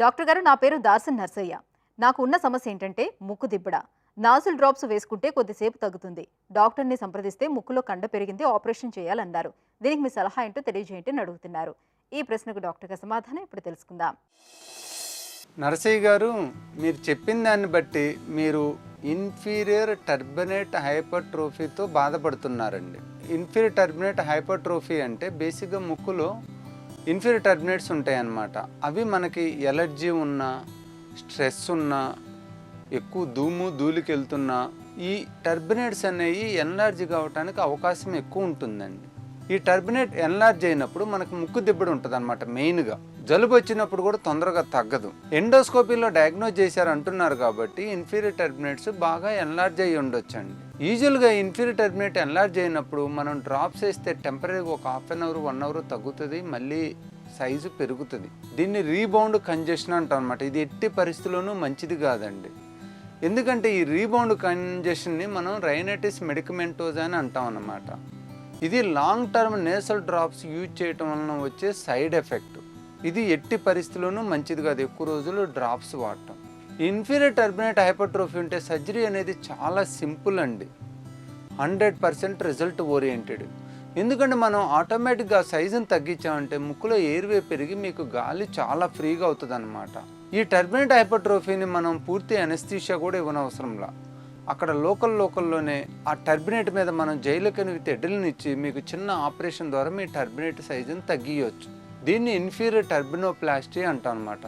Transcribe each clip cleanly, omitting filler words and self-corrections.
Doctor గారు, నా పేరు దాసన్ నర్సయ్య. నాకు ఉన్న సమస్య ఏంటంటే ముక్కు దిబ్బడ. నాజిల్ డ్రాప్స్ వేసుకుంటే కొద్దిసేపు తగ్గుతుంది. డాక్టర్ని సంప్రదిస్తే ముక్కులో కండ పెరిగింది, ఆపరేషన్ చేయాలన్నారు. దీనికి మీ సలహా ఏంటో తెలియజేయండి అని అడుగుతున్నారు. ఈ ప్రశ్నకు డాక్టర్ గారి సమాధానం ఇప్పుడు తెలుసుకుందాం. నరసయ్య గారు, మీరు చెప్పిన దాన్ని బట్టి మీరు ఇన్ఫీరియర్ టర్బినేట్ హైపర్ట్రోఫీతో బాధపడుతున్నారండి. ఇన్ఫీరియర్ టర్బినేట్ హైపర్ట్రోఫీ అంటే బేసిక్గా ముక్కులో ఇన్ఫీరియర్ టర్బినేట్స్ ఉంటాయన్నమాట. అవి మనకి ఎలర్జీ ఉన్నా, స్ట్రెస్ ఉన్నా, ఎక్కువ ధూళికి వెళ్తున్నా ఈ టర్బినేట్స్ అనేవి ఎన్లార్జ్ కావడానికి అవకాశం ఎక్కువ ఉంటుందండి. ఈ టర్బినేట్ ఎన్లార్జ్ అయినప్పుడు మనకు ముక్కు దిబ్బడి ఉంటుంది అనమాట. మెయిన్గా జలుబు వచ్చినప్పుడు కూడా తొందరగా తగ్గదు. ఎండోస్కోపీలో డయాగ్నోజ్ చేశారు అంటున్నారు కాబట్టి ఇన్ఫీరియర్ టర్బినేట్స్ బాగా ఎన్లార్జ్ అయ్యి ఉండొచ్చండి. యూజువల్గా ఇన్ఫీరియర్ టర్బినేట్ ఎన్లార్జ్ అయినప్పుడు మనం డ్రాప్స్ వేస్తే టెంపరీగా ఒక హాఫ్ అన్ అవర్ 1 అవర్ తగ్గుతుంది, మళ్ళీ సైజు పెరుగుతుంది. దీన్ని రీబౌండ్ కంజెషన్ అంటాం అనమాట. ఇది ఎట్టి పరిస్థితుల్లోనూ మంచిది కాదండి. ఎందుకంటే ఈ రీబౌండ్ కంజెషన్ని మనం రైనైటిస్ మెడికమెంటోస్ అని అంటాం అన్నమాట. ఇది long term nasal drops use చేయటం వలన వచ్చే సైడ్ ఎఫెక్ట్. ఇది ఎట్టి పరిస్థితుల్లోనూ మంచిది కాదు ఎక్కువ రోజులు డ్రాప్స్ వాడటం. ఇన్ఫీరియర్ టర్బినేట్ హైపర్ట్రోఫీ ఉంటే సర్జరీ అనేది చాలా సింపుల్ అండి. 100% రిజల్ట్ ఓరియంటెడ్. ఎందుకంటే మనం ఆటోమేటిక్గా సైజుని తగ్గించామంటే ముక్కులో ఎయిర్వే పెరిగి మీకు గాలి చాలా ఫ్రీగా అవుతుంది అనమాట. ఈ టర్బినేట్ హైపర్ట్రోఫీని మనం పూర్తి అనెస్థీషియా కూడా ఇవ్వనవసరంలా అక్కడ లోకల్లోనే ఆ టర్బినేట్ మీద మనం జైలకని విత్ ఎడ్డల్ని ఇచ్చి మీకు చిన్న ఆపరేషన్ ద్వారా మీ టర్బినేట్ సైజుని తగ్గియవచ్చు. దీన్ని ఇన్ఫీరియర్ టర్బినోప్లాస్టీ అంటాం అనమాట.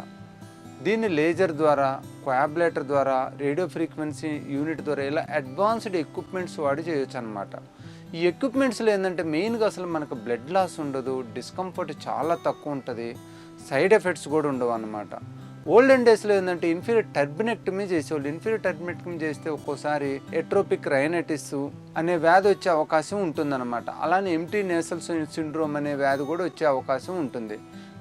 దీన్ని లేజర్ ద్వారా, కోయాబ్లేటర్ ద్వారా, రేడియో ఫ్రీక్వెన్సీ యూనిట్ ద్వారా ఇలా అడ్వాన్స్డ్ ఎక్విప్మెంట్స్ వాడి చేయొచ్చు అనమాట. ఈ ఎక్విప్మెంట్స్లో ఏంటంటే మెయిన్గా అసలు మనకు బ్లడ్ లాస్ ఉండదు, డిస్కంఫర్ట్ చాలా తక్కువ ఉంటుంది, సైడ్ ఎఫెక్ట్స్ కూడా ఉండవు అన్నమాట. ఓల్డెన్ డేస్లో ఏంటంటే ఇన్ఫీరియర్ టర్బినెక్టమీ చేసేవాళ్ళు. ఇన్ఫీరియర్ టర్బినెక్టమీ చేస్తే ఒక్కోసారి ఎట్రోపిక్ రైనైటిస్ అనే వ్యాధి వచ్చే అవకాశం ఉంటుందన్నమాట. అలానే ఎంటీ నేసల్ సిండ్రోమ్ అనే వ్యాధి కూడా వచ్చే అవకాశం ఉంటుంది.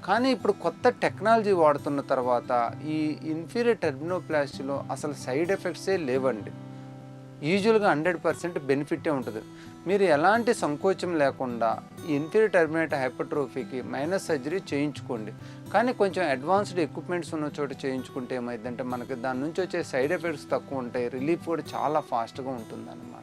కానీ ఇప్పుడు కొత్త టెక్నాలజీ వాడుతున్న తర్వాత ఈ ఇన్ఫీరియర్ టర్బినోప్లాస్టీలో అసలు సైడ్ ఎఫెక్ట్సే లేవండి. యూజువల్గా 100% బెనిఫిటే ఉంటుంది. మీరు ఎలాంటి సంకోచం లేకుండా ఈ ఇన్ఫీరియర్ టర్బినేట్ హైపర్ట్రోఫీకి మైనస్ సర్జరీ చేయించుకోండి. కానీ కొంచెం అడ్వాన్స్డ్ ఎక్విప్మెంట్స్ ఉన్న చోట చేయించుకుంటే ఏమైందంటే మనకి దాని నుంచి వచ్చే సైడ్ ఎఫెక్ట్స్ తక్కువ ఉంటాయి, రిలీఫ్ కూడా చాలా ఫాస్ట్గా ఉంటుంది అన్నమాట.